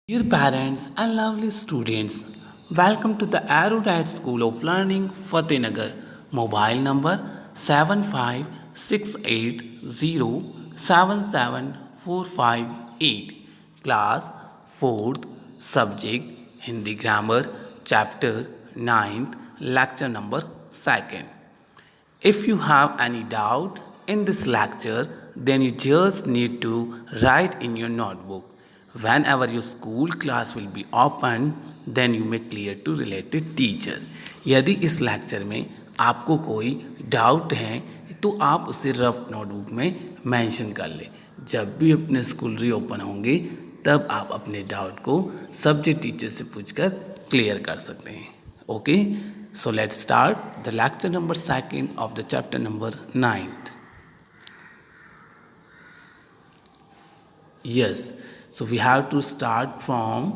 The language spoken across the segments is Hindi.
Dear parents and lovely students, welcome to the Arrowhead School of Learning, Fatehnagar. Mobile number 75680774458. Class 4th, Subject Hindi Grammar, Chapter 9th, Lecture number 2nd. If you have any doubt in this lecture, then you just need to write in your notebook. Whenever your school class will be open, then you may clear to related teacher. यदि इस लेक्चर में आपको कोई डाउट है तो आप उसे रफ नोटबुक में मेंशन कर लें। जब भी अपने स्कूल रीओपन होंगे तब आप अपने डाउट को सब्जेक्ट टीचर से पूछकर क्लियर कर सकते हैं। Okay, so let's start the lecture number 2nd of the chapter number 9th. Yes, so we have to start from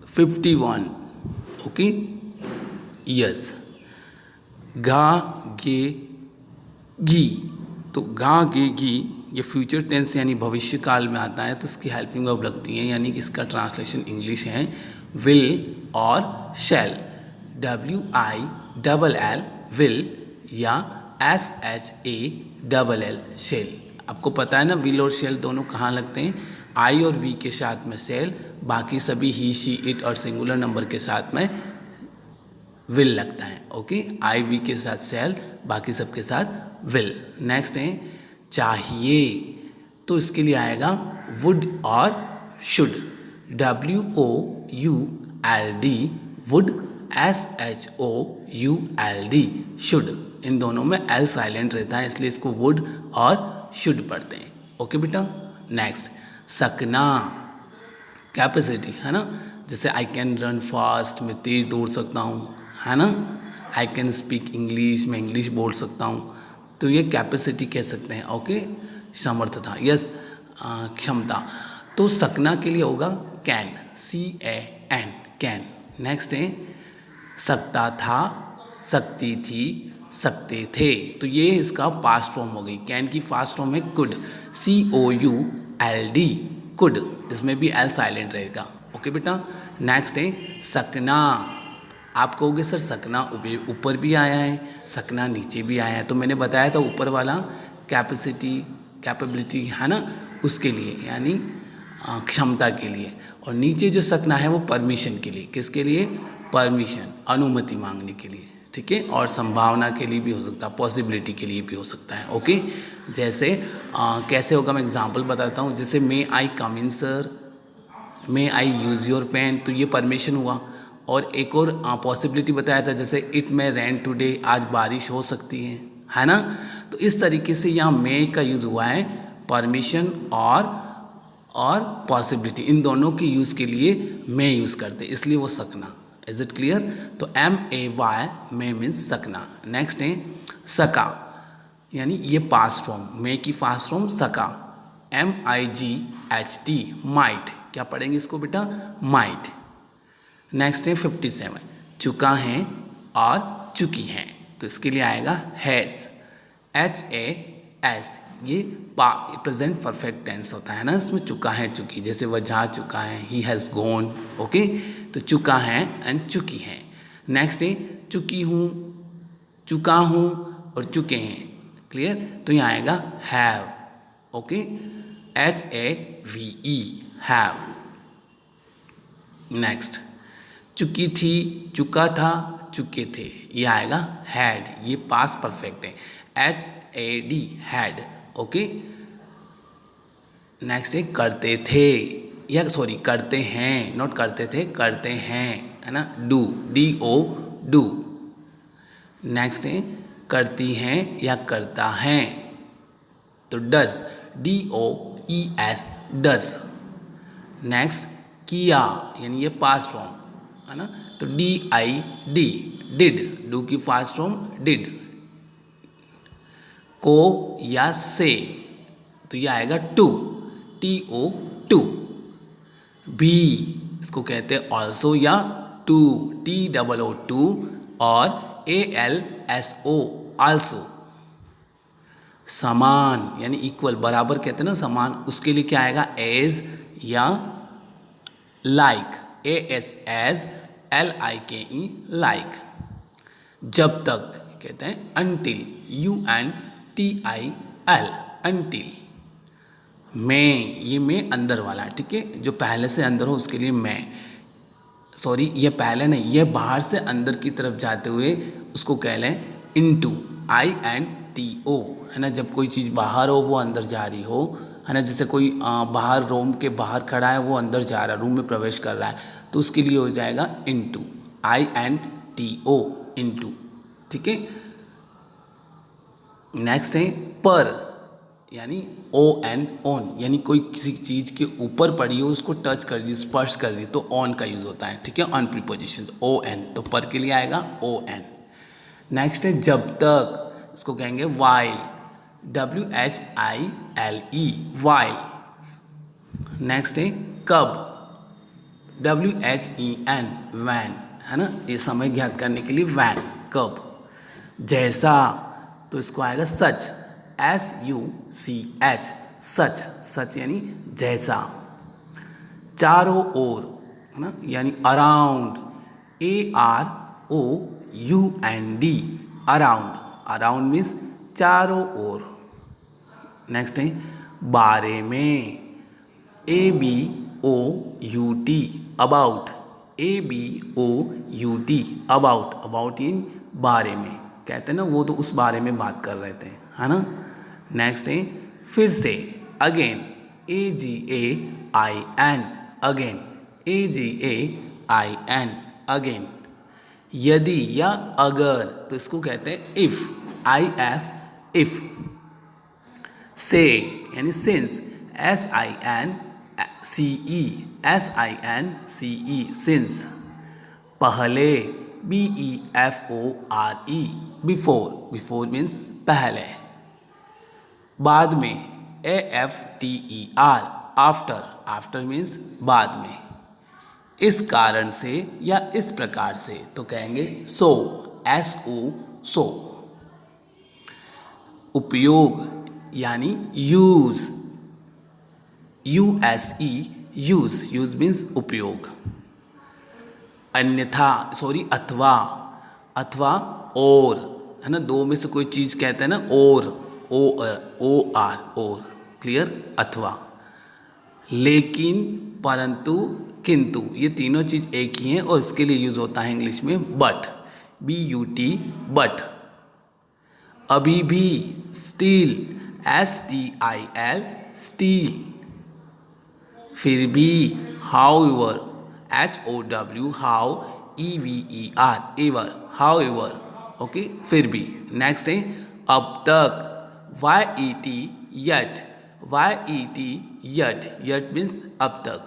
51. Okay, yes, गा गे घी। तो गा गे घी ये फ्यूचर टेंस यानी भविष्य काल में आता है, तो इसकी हेल्पिंग वर्ब लगती है, यानी कि इसका ट्रांसलेशन इंग्लिश है विल और शैल। WILL विल या SHALL शेल। आपको पता है ना, विल और शेल दोनों कहाँ लगते हैं? आई और वी के साथ में शेल, बाकी सभी ही शी इट और सिंगुलर नंबर के साथ में विल लगता है। ओके, आई वी के साथ शेल, बाकी सब के साथ विल। नेक्स्ट है चाहिए, तो इसके लिए आएगा वुड और should. WOULD would, SHOULD should. इन दोनों में एल साइलेंट रहता है, इसलिए इसको वुड और शुड पढ़ते हैं। ओके बेटा। नेक्स्ट सकना, कैपेसिटी है ना, जैसे आई कैन रन फास्ट, मैं तेज दौड़ सकता हूँ, है ना। आई कैन स्पीक इंग्लिश, मैं इंग्लिश बोल सकता हूँ, तो ये कैपेसिटी कह सकते हैं। ओके, समर्थता, यस, क्षमता। तो सकना के लिए होगा कैन, CAN, कैन। नेक्स्ट है सकता था, सकती थी, सकते थे, तो ये इसका पास्ट फॉर्म हो गई। कैन की फास्ट फॉर्म है कुड, COULD, कुड। इसमें भी एल साइलेंट रहेगा। ओके बेटा। नेक्स्ट है सकना। आप कहोगे सर सकना ऊपर भी आया है, सकना नीचे भी आया है, तो मैंने बताया था ऊपर वाला कैपेसिटी, कैपेबिलिटी है ना, उसके लिए, यानी क्षमता के लिए, और नीचे जो सकना है वो परमिशन के लिए। किसके लिए? परमिशन, अनुमति मांगने के लिए। ठीक है, और संभावना के लिए भी हो सकता है, पॉसिबिलिटी के लिए भी हो सकता है। ओके, जैसे कैसे होगा मैं एग्जांपल बताता हूँ। जैसे may I come in sir, may I use your pen, तो ये परमिशन हुआ। और एक और पॉसिबिलिटी बताया था, जैसे इट मे रेन टुडे, आज बारिश हो सकती है ना। तो इस तरीके से यहाँ मे का यूज़ हुआ है, परमिशन और पॉसिबिलिटी, इन दोनों के यूज़ के लिए मे यूज़ करते, इसलिए वो सकना। Is it clear? तो MAY मे मीन्स सकना। नेक्स्ट है सका, यानी ये पास्ट फॉर्म, मे की फास्ट फॉर्म सका, MIGHT, माइट। क्या पढ़ेंगे इसको बेटा? माइट। नेक्स्ट है 57, चुका है और चुकी हैं, तो इसके लिए आएगा हैज़, HAS। ये प्रेजेंट परफेक्ट टेंस होता है ना, इसमें चुका है चुकी, जैसे वह जा चुका है, ही हैज़ गॉन। ओके, तो चुका है एंड चुकी है। नेक्स्ट है चुकी हूँ, चुका हूँ और चुके हैं। क्लियर? तो यहाँ आएगा have. Okay, HAVE, have. Next चुकी थी, चुका था, चुके थे, ये आएगा हैड, ये पास्ट परफेक्ट है, HAD, हैड। ओके, नेक्स्ट है करते थे, या सॉरी करते हैं, नॉट करते थे, करते हैं, है ना, डू, DO, डू। नेक्स्ट है करती हैं या करता है, तो डज, DOES, डज। नेक्स्ट किया, यानी ये पास्ट फॉर्म है ना, तो DID, डिड, डू की फास्ट फॉर्म डिड। को या से, तो ये आएगा टू, TO, टू। भी, इसको कहते हैं ऑल्सो या टू, TOO, टू, और ALSO, आल्सो। समान यानी इक्वल, बराबर कहते हैं ना, समान, उसके लिए क्या आएगा? एज या लाइक, ASSLIKE, लाइक। जब तक कहते हैं until, UNTIL, until। मैं, ये मैं अंदर वाला, ठीक है, जो पहले से अंदर हो उसके लिए मैं, सॉरी ये पहले नहीं, ये बाहर से अंदर की तरफ जाते हुए उसको कह लें इनटू, INTO, है ना। जब कोई चीज़ बाहर हो वो अंदर जा रही हो, है ना, जैसे कोई बाहर रूम के बाहर खड़ा है वो अंदर जा रहा है, रूम में प्रवेश कर रहा है, तो उसके लिए हो जाएगा इनटू, INTO, इनटू, ठीक है। नेक्स्ट है पर, यानी ON, ऑन, यानी कोई किसी चीज़ के ऊपर पड़ी हो उसको टच कर दी, स्पर्श कर दी, तो ऑन का यूज़ होता है, ठीक है, ऑन प्रीपोजिशन ON, तो पर के लिए आएगा ON। नेक्स्ट है जब तक, इसको कहेंगे वाइल, WHILE, वाइल। नेक्स्ट है कब, WHEN, वैन, है ना, ये समय ज्ञात करने के लिए वैन, कब। जैसा, तो इसको आएगा सच, SUCH, सच, सच यानी जैसा। चारों ओर, है ना, यानी around, AROUND, around, around means चारों ओर। नेक्स्ट है बारे में, ABOUT, about, ABOUT, about, about in बारे में, कहते हैं ना वो तो उस बारे में बात कर रहे थे, है ना। नेक्स्ट है फिर से, again, AGAIN, again, AGAIN, again. यदि या अगर, तो इसको कहते हैं इफ, IF, इफ। से यानी सिंस, SINCE, सिंस। पहले, BEFORE, बिफोर, बिफोर मीन्स पहले। बाद में, AFTER, आफ्टर, आफ्टर मीन्स बाद में। इस कारण से या इस प्रकार से, तो कहेंगे सो, SO, सो। उपयोग यानी use, USE, use, use means उपयोग। अन्यथा, सॉरी अथवा, अथवा और, है ना, दो में से कोई चीज़ कहते हैं ना, और, OR, और, क्लियर, अथवा। लेकिन, परंतु, किंतु, ये तीनों चीज़ एक ही हैं और इसके लिए यूज़ होता है इंग्लिश में बट, BUT, बट। अभी भी, स्टील, STIL, स्टील। फिर भी, however, HOW, how, EVER, ever, however, okay, फिर भी। नेक्स्ट है अब तक, YET, yet, YET, yet, yet means अब तक।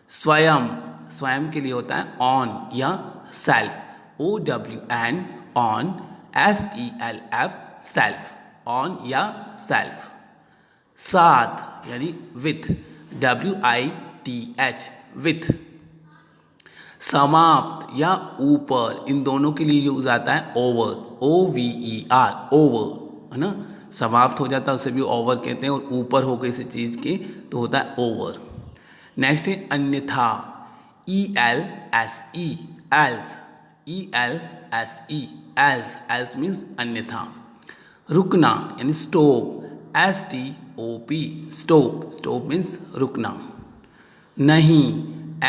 स्वयं, स्वयं के लिए होता है ऑन या self, OWN, on, SELF, self, on या सेल्फ। साथ यानी विथ, WITH, विथ। समाप्त या ऊपर, इन दोनों के लिए यूज आता है ओवर, OVER, ओवर, है ना। समाप्त हो जाता है उसे भी ओवर कहते हैं, और ऊपर हो किसी चीज़ के तो होता है ओवर। नेक्स्ट है अन्यथा, ELSE, else, ELSE, else, else means अन्यथा। रुकना यानी stop, STOP, stop, stop means रुकना। नहीं,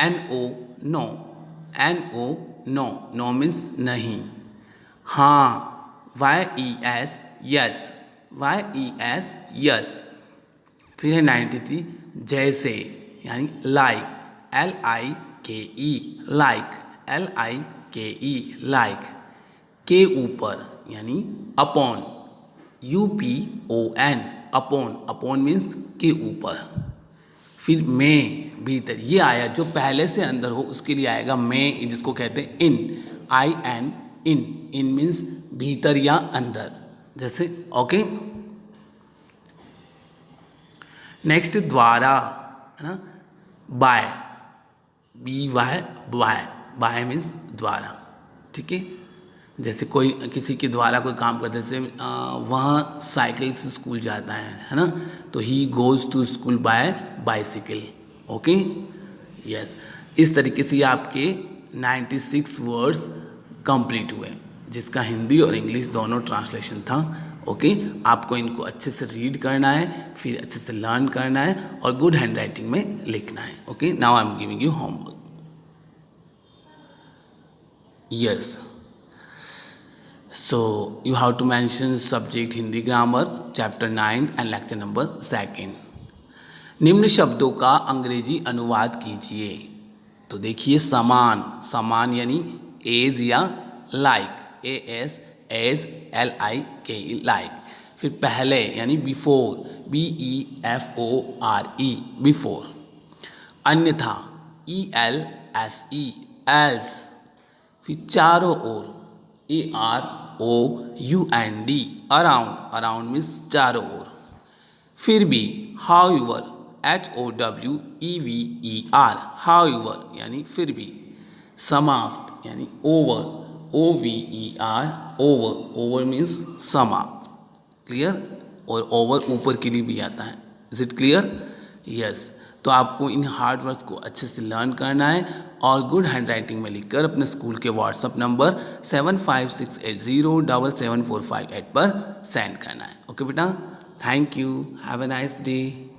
NO, no, NO, no, no means नहीं। हाँ, YES, यस, YES, यस। फिर है 93, जैसे यानी like, LIKE, like, LIKE, like. के ऊपर यानी upon, UPON, upon, upon means के ऊपर। फिर में, भीतर, ये आया जो पहले से अंदर हो उसके लिए आएगा में, जिसको कहते हैं इन, IN, इन, इन मीन्स भीतर या अंदर, जैसे, ओके। नेक्स्ट द्वारा, है ना, by, BY, by, by means द्वारा, ठीक है। जैसे कोई किसी के द्वारा कोई काम करते, जैसे वह साइकिल से स्कूल जाता है ना, तो he goes to school by bicycle, okay. Yes, इस तरीके से ये आपके 96 वर्ड्स कंप्लीट हुए, जिसका हिंदी और इंग्लिश दोनों ट्रांसलेशन था। ओके, आपको इनको अच्छे से रीड करना है, फिर अच्छे से लर्न करना है और गुड हैंड राइटिंग में लिखना है। Okay, now I am giving you homework. Yes, so you have to mention subject Hindi grammar chapter 9 and lecture number 2। निम्न शब्दों का अंग्रेजी अनुवाद कीजिए। तो देखिए, समान, समान यानी एज या लाइक, ASLIKE लाइक। फिर पहले यानी बिफोर, BEFORE बिफोर। अन्यथा, ELSE एल्स। फिर चारों ओर, AROUND अराउंड, अराउंड मीन्स चारों ओर। फिर भी, हाउएवर, HOWEVER हाउएवर यानी फिर भी। समाप्त यानी over, OVER over, over means समाप्त। क्लियर? और ओवर ऊपर के लिए भी आता है। Is it clear? यस। तो आपको इन हार्ड वर्ड्स को अच्छे से लर्न करना है और गुड हैंड राइटिंग में लिखकर अपने स्कूल के व्हाट्सअप नंबर 7568077458 पर सेंड करना है। ओके बेटा, thank you, have a nice day.